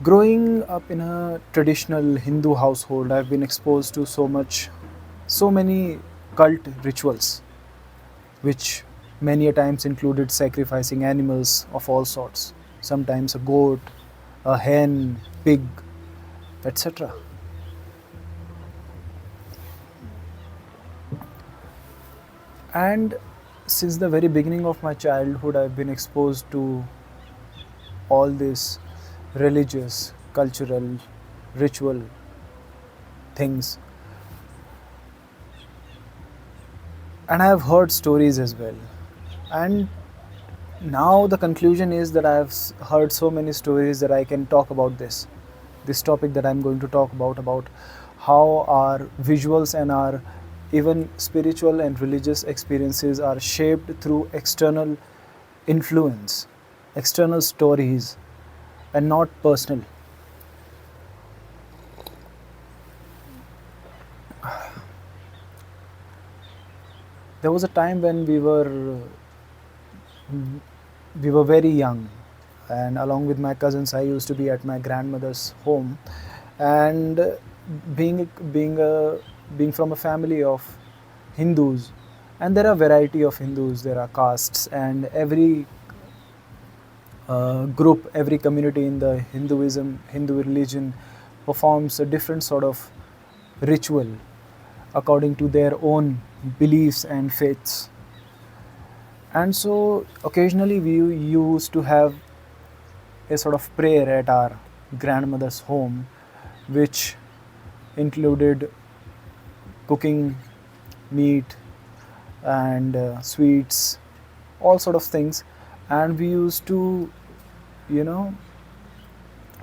Growing up in a traditional Hindu household, I've been exposed to so many cult rituals, which many a times included sacrificing animals of all sorts, sometimes a goat, a hen, pig, etc. And since the very beginning of my childhood, I've been exposed to all this religious, cultural, ritual things, and I have heard stories as well. And now the conclusion is that I have heard so many stories that I can talk about this topic that I'm going to talk about how our visuals and our even spiritual and religious experiences are shaped through external influence, external stories, and not personal. There was a time when we were very young, and along with my cousins, I used to be at my grandmother's home, and being being a being from a family of Hindus, and there are variety of Hindus, there are castes, and every group, every community in the Hindu religion performs a different sort of ritual according to their own beliefs and faiths. And so occasionally we used to have a sort of prayer at our grandmother's home, which included cooking meat and sweets, all sort of things. And we used to, you know,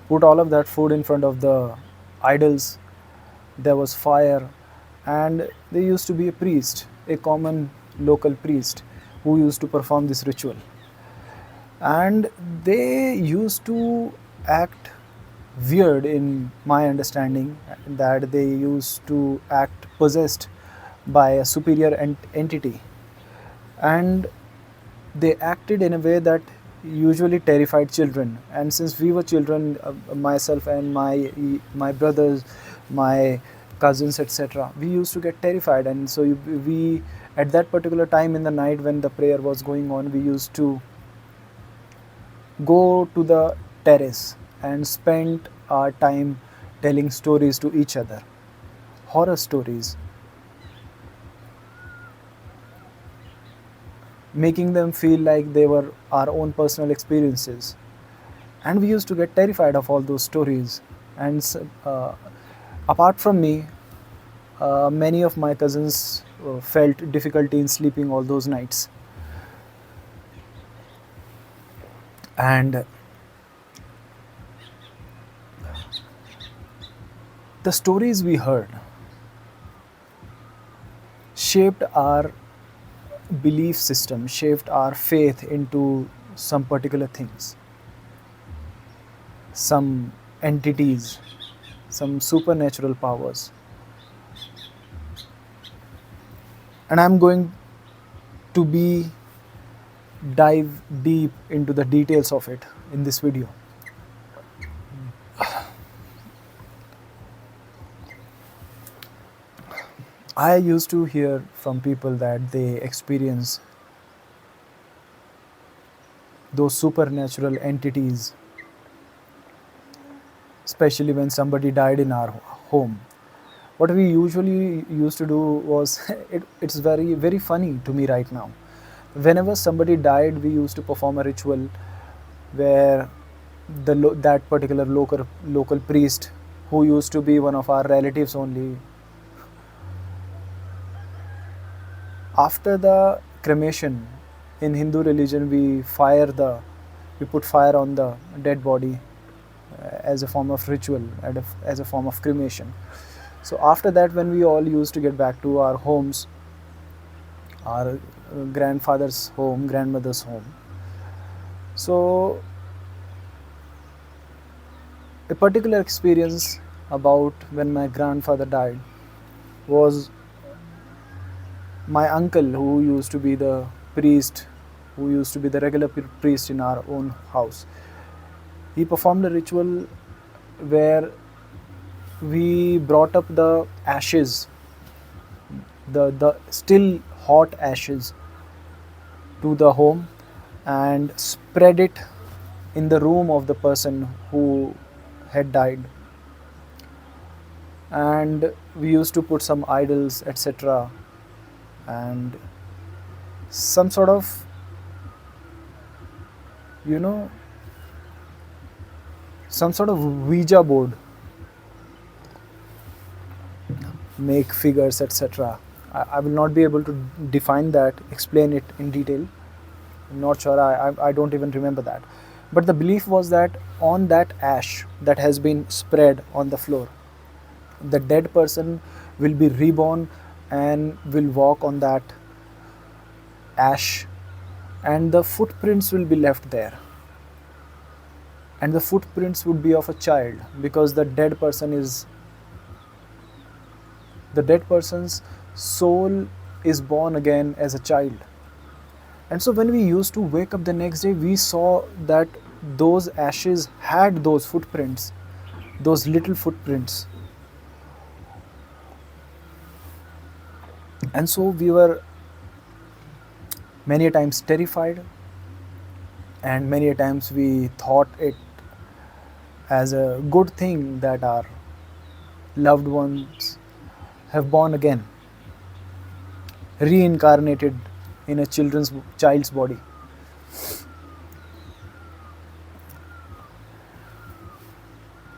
put all of that food in front of the idols. There was fire, and there used to be a priest, a common local priest, who used to perform this ritual. And they used to act weird, in my understanding, that they used to act possessed by a superior entity, and they acted in a way that usually terrified children. And since we were children, myself and my brothers, my cousins, etc., we used to get terrified. And so we, at that particular time in the night when the prayer was going on, we used to go to the terrace and spend our time telling stories to each other, horror stories, making them feel like they were our own personal experiences. And we used to get terrified of all those stories. And apart from me, many of my cousins felt difficulty in sleeping all those nights. And the stories we heard shaped our belief system, shaped our faith into some particular things, some entities, some supernatural powers. And I'm going to be dive deep into the details of it in this video. I used to hear from people that they experience those supernatural entities, especially when somebody died in our home. What we usually used to do was it's very funny to me right now. Whenever somebody died, we used to perform a ritual where that particular local priest, who used to be one of our relatives only, after the cremation, in Hindu religion, we put fire on the dead body as a form of ritual, as a form of cremation. So after that, when we all used to get back to our homes, our grandfather's home, grandmother's home, so a particular experience about when my grandfather died was my uncle, who used to be the priest, who used to be the regular priest in our own house. He performed a ritual where we brought up the ashes, the still hot ashes, to the home and spread it in the room of the person who had died. And we used to put some idols, etc., and some sort of, you know, some sort of Ouija board, make figures, etc. I will not be able to define that, explain it in detail. I'm not sure, I don't even remember that. But the belief was that on that ash that has been spread on the floor, the dead person will be reborn and will walk on that ash, and the footprints will be left there. And the footprints would be of a child, because the dead person's soul is born again as a child. And so when we used to wake up the next day, we saw that those ashes had those footprints, those little footprints. And so we were many a times terrified, and many a times we thought it as a good thing that our loved ones have born again, reincarnated in a child's body.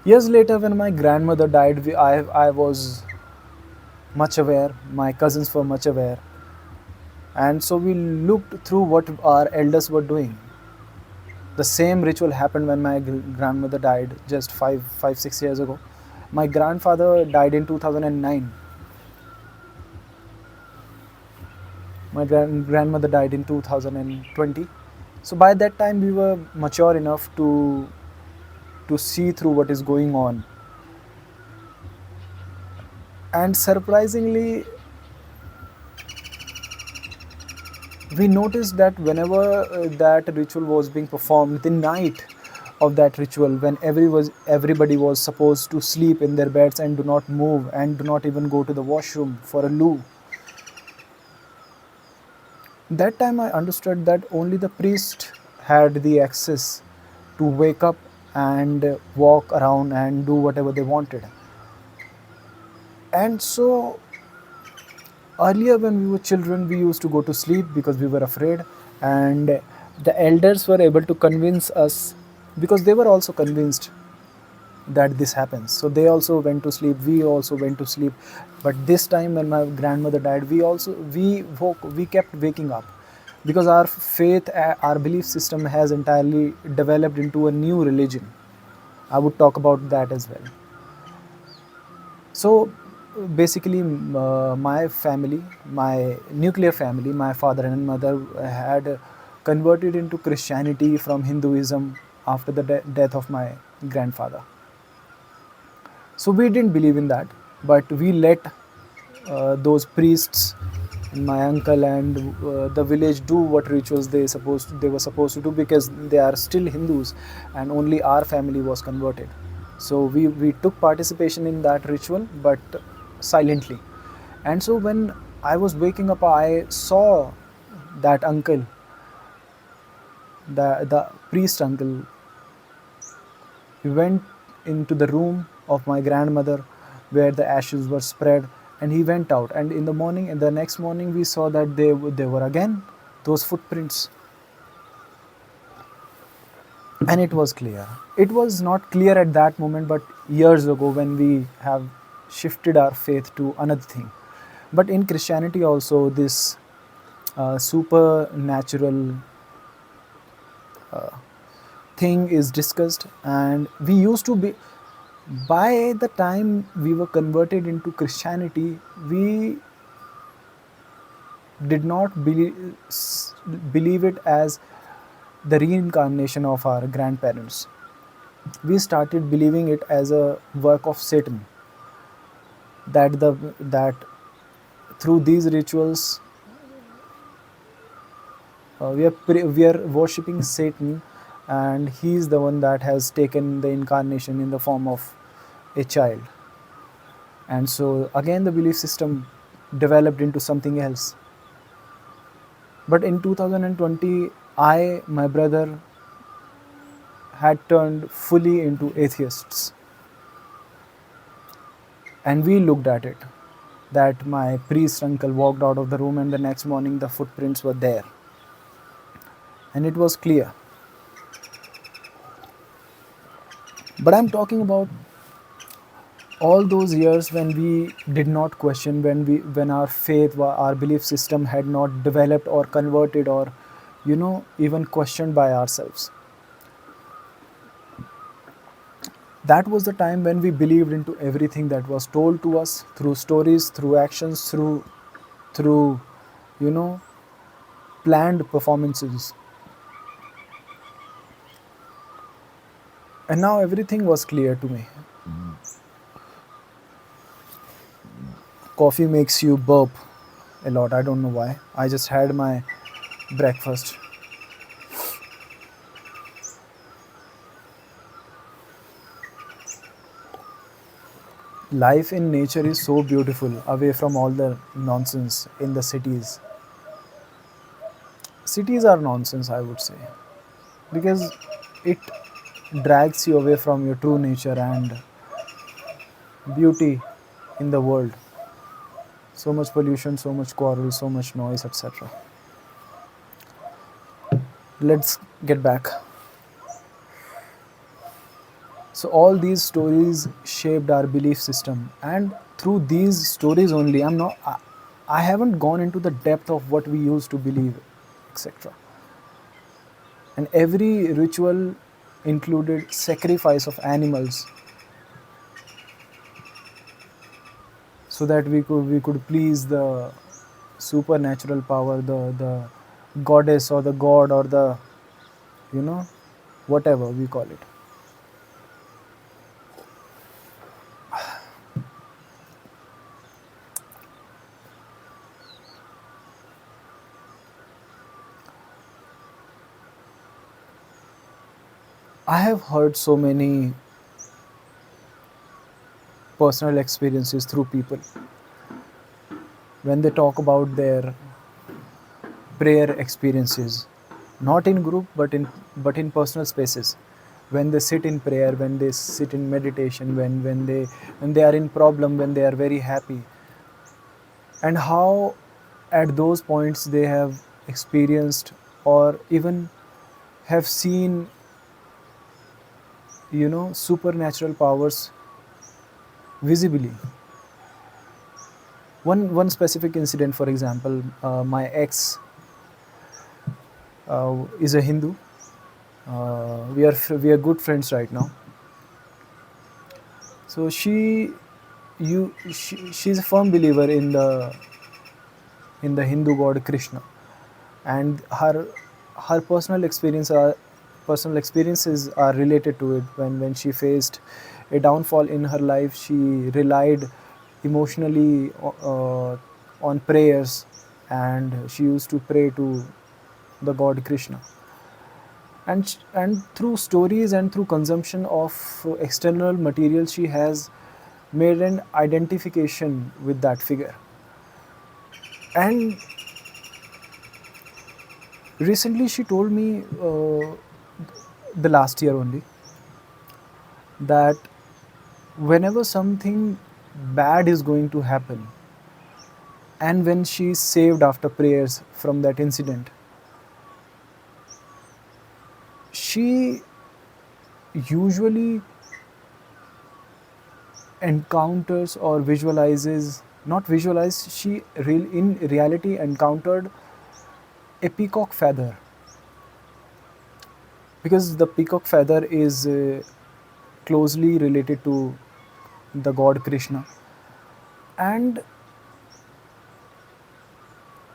Years later, when my grandmother died, I was much aware, my cousins were much aware, and so we looked through what our elders were doing. The same ritual happened when my grandmother died just 6 years ago. My grandfather died in 2009. My grandmother died in 2020. So by that time we were mature enough to see through what is going on. And surprisingly, we noticed that whenever that ritual was being performed, the night of that ritual, when everybody was supposed to sleep in their beds and do not move and do not even go to the washroom for a loo, that time I understood that only the priest had the access to wake up and walk around and do whatever they wanted. And so earlier when we were children, we used to go to sleep because we were afraid, and the elders were able to convince us, because they were also convinced that this happens. So they also went to sleep, we also went to sleep. But this time when my grandmother died, we kept waking up, because our faith, our belief system has entirely developed into a new religion. I would talk about that as well. So basically, my family, my nuclear family, my father and mother had converted into Christianity from Hinduism after the death of my grandfather. So we didn't believe in that, but we let those priests and my uncle and the village do what rituals they were supposed to do, because they are still Hindus and only our family was converted. So we took participation in that ritual, but silently. And so when I was waking up, I saw that uncle, the priest uncle. He went into the room of my grandmother where the ashes were spread, and he went out. And in the next morning, we saw that they were again those footprints. And it was clear. It was not clear at that moment, but years ago when we have shifted our faith to another thing. But in Christianity also, this supernatural thing is discussed, and we used to be, by the time we were converted into Christianity, we did not believe it as the reincarnation of our grandparents. We started believing it as a work of Satan, that through these rituals we are worshipping Satan, and he's the one that has taken the incarnation in the form of a child. And so again the belief system developed into something else. But in 2020, my brother, had turned fully into atheists. And we looked at it, that my priest uncle walked out of the room, and the next morning the footprints were there. And it was clear. But I'm talking about all those years when we did not question, when our faith, our belief system had not developed or converted, or even questioned by ourselves. That was the time when we believed into everything that was told to us through stories, through actions, through you know planned performances. And now everything was clear to me. Coffee makes you burp a lot. I don't know why. I just had my breakfast. Life in nature is so beautiful, away from all the nonsense in the cities. Cities are nonsense, I would say, because it drags you away from your true nature and beauty in the world. So much pollution, so much quarrel, so much noise, etc. Let's get back. So all these stories shaped our belief system, and through these stories only, I haven't gone into the depth of what we used to believe, etc. And every ritual included sacrifice of animals, so that we could please the supernatural power, the goddess or the god, or the you know whatever we call it. I have heard so many personal experiences through people when they talk about their prayer experiences, not in group, but in personal spaces. When they sit in prayer, when they sit in meditation, when they are in problem, when they are very happy, and how at those points they have experienced, or even have seen, supernatural powers visibly. One specific incident, for example, my ex is a Hindu. We are good friends right now. So she's a firm believer in the Hindu god Krishna, and her personal experiences are related to it. When she faced a downfall in her life, she relied emotionally on prayers, and she used to pray to the god Krishna. And through stories and through consumption of external material, she has made an identification with that figure. And recently she told me, the last year only, that whenever something bad is going to happen, and when she is saved after prayers from that incident, she usually encounters or visualizes, not visualize, in reality encountered a peacock feather, because the peacock feather is closely related to the god Krishna. And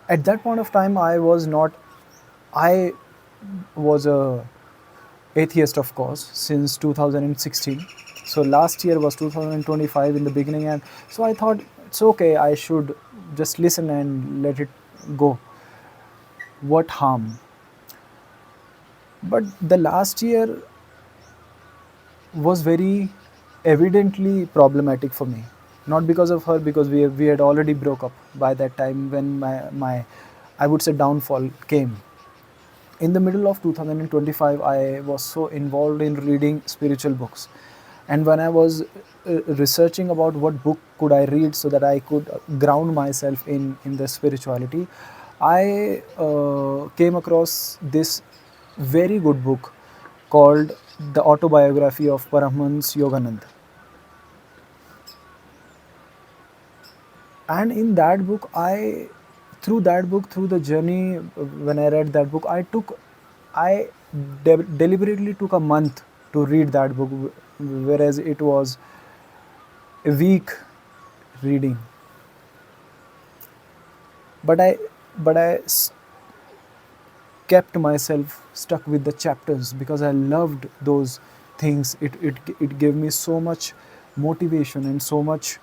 at that point of time, I was a atheist, of course, since 2016. So last year was 2025 in the beginning, and so I thought it's okay, I should just listen and let it go. What harm? But the last year was very evidently problematic for me. Not because of her, because we had already broke up by that time when my I would say downfall came. In the middle of 2025, I was so involved in reading spiritual books, and when I was researching about what book could I read so that I could ground myself in the spirituality, I came across this very good book called The Autobiography of Paramahansa Yogananda. And in that book, through the journey, when I read that book, I deliberately took a month to read that book, whereas it was a week reading. But I kept myself stuck with the chapters because I loved those things. It gave me so much motivation and so much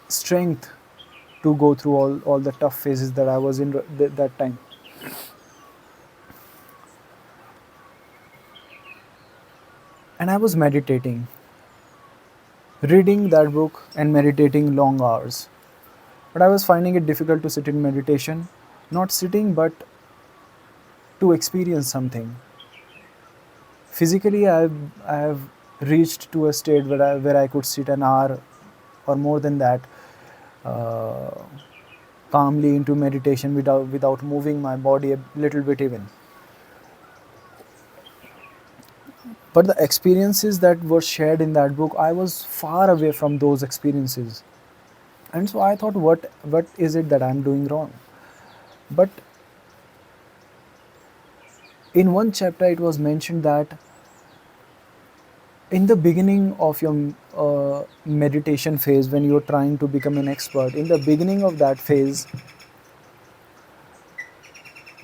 strength to go through all the tough phases that I was in that time. And I was meditating, reading that book and meditating long hours. But I was finding it difficult to sit in meditation, not sitting, but to experience something. Physically, I have reached to a state where I could sit an hour or more than that, uh, calmly into meditation without moving my body a little bit even. But the experiences that were shared in that book, I was far away from those experiences. And so I thought, what is it that I'm doing wrong? But in one chapter, it was mentioned that in the beginning of your meditation phase, when you're trying to become an expert, in the beginning of that phase,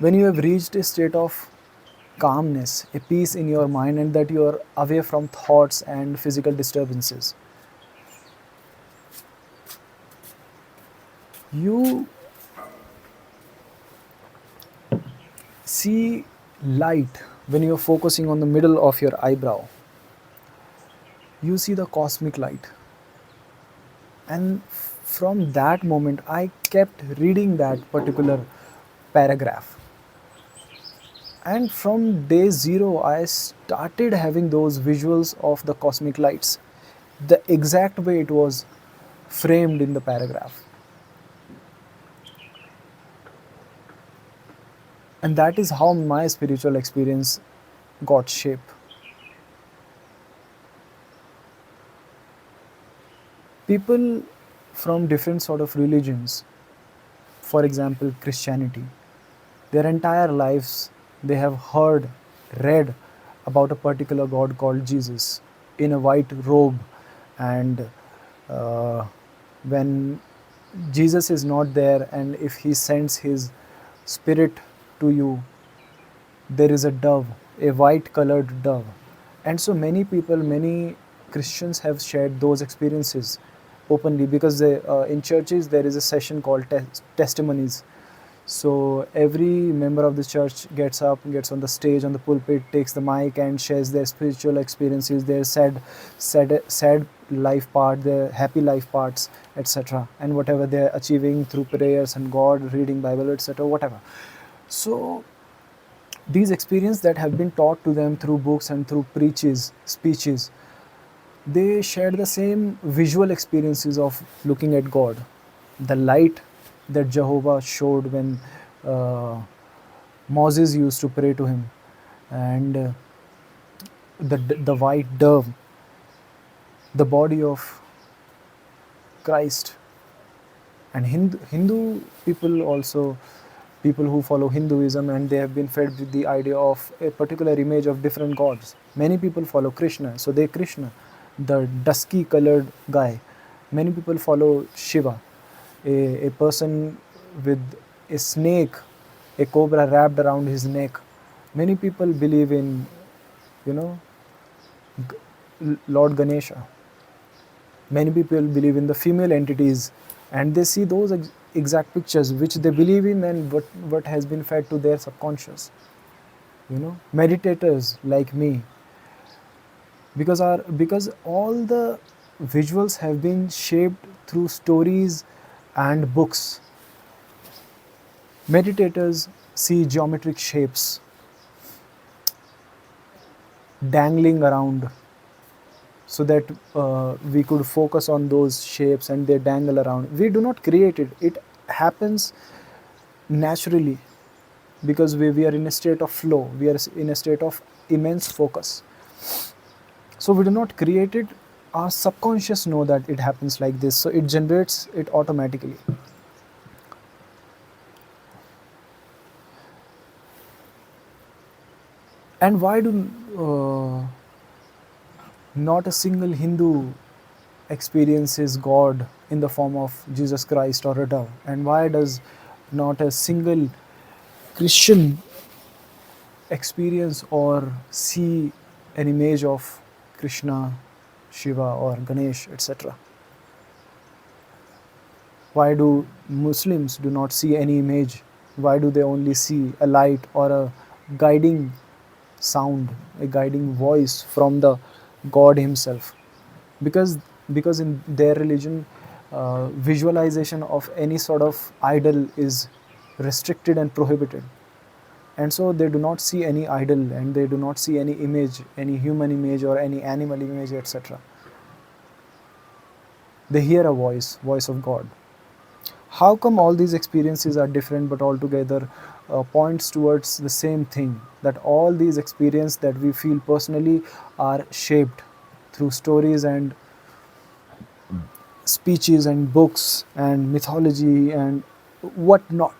when you have reached a state of calmness, a peace in your mind, and that you are away from thoughts and physical disturbances, you see light. When you're focusing on the middle of your eyebrow, you see the cosmic light. And from that moment, I kept reading that particular paragraph. And from day zero, I started having those visuals of the cosmic lights, the exact way it was framed in the paragraph. And that is how my spiritual experience got shape. People from different sort of religions, for example Christianity, their entire lives they have heard, read about a particular God called Jesus in a white robe, and uh, when Jesus is not there, and if he sends his spirit to you, there is a dove, a white colored dove. And so many people, many Christians have shared those experiences openly, because in churches there is a session called testimonies. So every member of the church gets up, gets on the stage, on the pulpit, takes the mic, and shares their spiritual experiences, their sad life part, their happy life parts, etc., and whatever they're achieving through prayers and God, reading Bible, etc., whatever. So these experiences that have been taught to them through books and through preaches, speeches, they shared the same visual experiences of looking at God, the light that Jehovah showed when uh, Moses used to pray to him, and the white dove, the body of Christ. And Hindu people also, people who follow Hinduism, and they have been fed with the idea of a particular image of different gods. Many people follow Krishna, so they Krishna, the dusky colored guy. Many people follow Shiva, a person with a snake, a cobra wrapped around his neck. Many people believe in, you know, Lord Ganesha. Many people believe in the female entities, and they see those exact pictures which they believe in, and what has been fed to their subconscious. meditators like me, because all the visuals have been shaped through stories and books. Meditators see geometric shapes dangling around, so that we could focus on those shapes and they dangle around. We do not create it, it happens naturally, because we are in a state of flow, we are in a state of immense focus. So we do not create it, our subconscious know that it happens like this, so it generates it automatically. And why do not a single Hindu experiences God in the form of Jesus Christ or a dove? And why does not a single Christian experience or see an image of Krishna, Shiva, or Ganesh, etc.? Why do Muslims do not see any image? Why do they only see a light or a guiding sound, a guiding voice from the God Himself? Because because in their religion, visualization of any sort of idol is restricted and prohibited, and so they do not see any idol and they do not see any image, any human image or any animal image, etc. They hear a voice of God. How come all these experiences are different but altogether points towards the same thing, that all these experiences that we feel personally are shaped through stories and speeches and books and mythology and what not?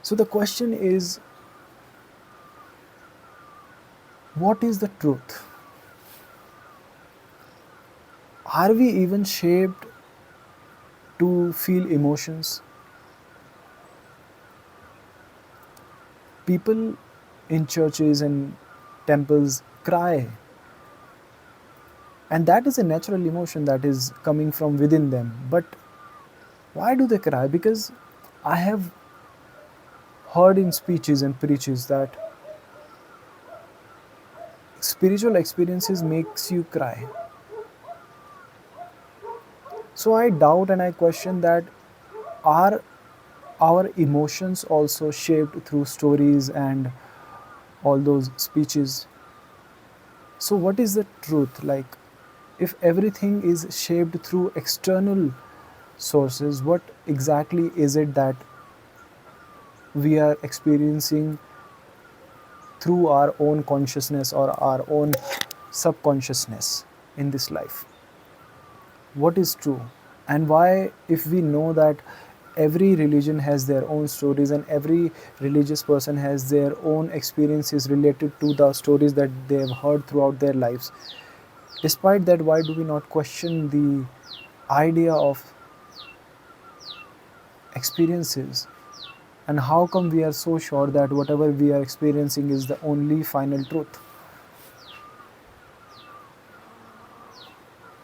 So the question is, what is the truth? Are we even shaped to feel emotions? People in churches and temples cry, and that is a natural emotion that is coming from within them. But why do they cry? Because I have heard in speeches and preaches that spiritual experiences makes you cry. So I doubt and I question that, are our emotions also shaped through stories and all those speeches? So what is the truth? Like, if everything is shaped through external sources, what exactly is it that we are experiencing through our own consciousness or our own subconsciousness in this life? What is true? And why, if we know that every religion has their own stories and every religious person has their own experiences related to the stories that they have heard throughout their lives, despite that, why do we not question the idea of experiences? And how come we are so sure that whatever we are experiencing is the only final truth?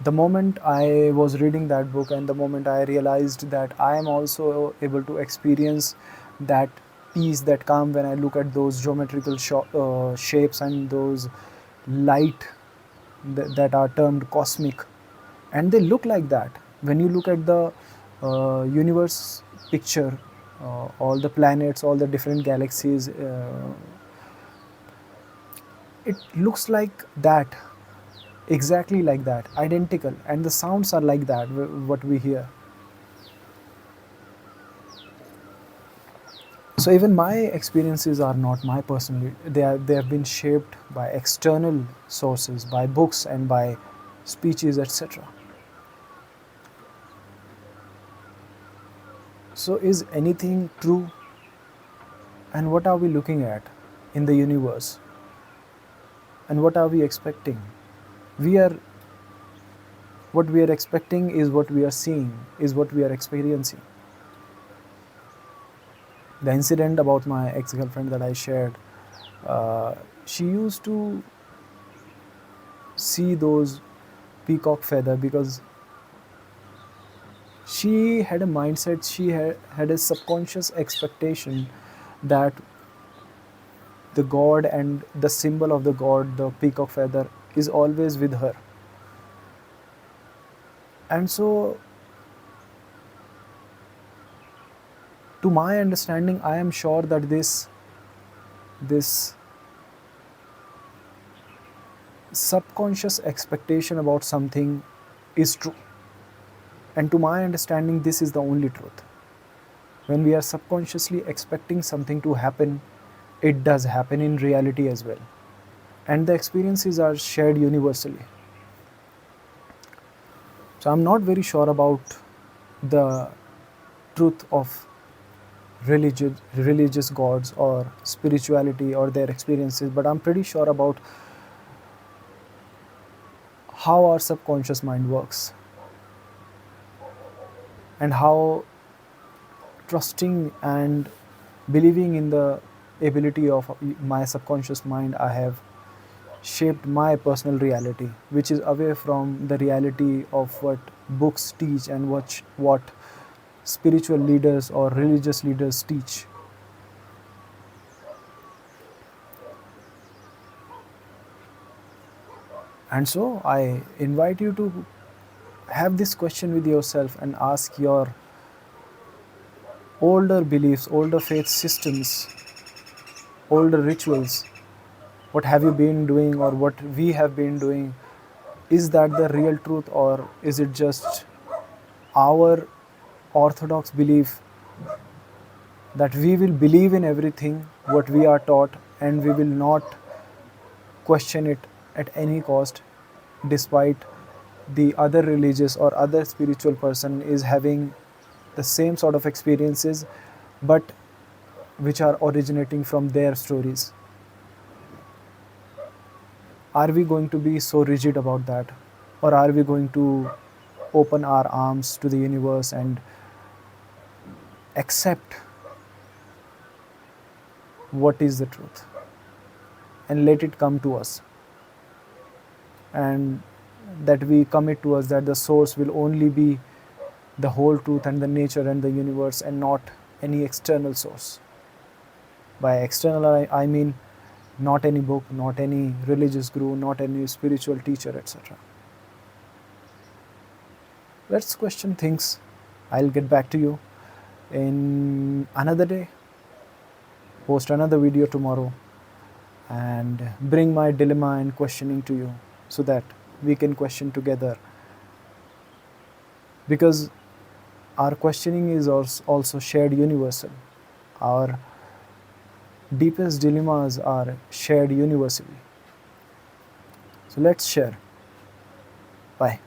The moment I was reading that book and the moment I realized that I am also able to experience that peace, that calm, when I look at those geometrical shapes and those light that are termed cosmic, and they look like that. When you look at the universe picture, all the planets, all the different galaxies, it looks like that, exactly like that, identical, and the sounds are like that, what we hear. So even my experiences are not my personal, they have been shaped by external sources, by books and by speeches, etc. So is anything true? And what are we looking at in the universe? And what are we expecting? We are What we are expecting is what we are seeing, is what we are experiencing. The incident about my ex-girlfriend that I shared, she used to see those peacock feather because She had a mindset, she had a subconscious expectation that the god and the symbol of the god, the peacock feather, is always with her. And so, to my understanding, I am sure that this subconscious expectation about something is true. And to my understanding, this is the only truth. When we are subconsciously expecting something to happen, it does happen in reality as well. And the experiences are shared universally. So I'm not very sure about the truth of religious gods or spirituality or their experiences, but I'm pretty sure about how our subconscious mind works and how trusting and believing in the ability of my subconscious mind, I have shaped my personal reality, which is away from the reality of what books teach and what spiritual leaders or religious leaders teach. And so I invite you to have this question with yourself and ask your older beliefs, older faith systems, older rituals, what have you been doing or what we have been doing? Is that the real truth, or is it just our orthodox belief that we will believe in everything what we are taught and we will not question it at any cost, despite the other religious or other spiritual person is having the same sort of experiences but which are originating from their stories? Are we going to be so rigid about that, or are we going to open our arms to the universe and accept what is the truth and let it come to us, and that we commit to us that the source will only be the whole truth and the nature and the universe and not any external source? By external, I mean not any book, not any religious guru, not any spiritual teacher, etc. Let's question things. I'll get back to you in another day, post another video tomorrow, and bring my dilemma and questioning to you so that we can question together. Because our questioning is also shared universal. Our deepest dilemmas are shared universally. So let's share. Bye.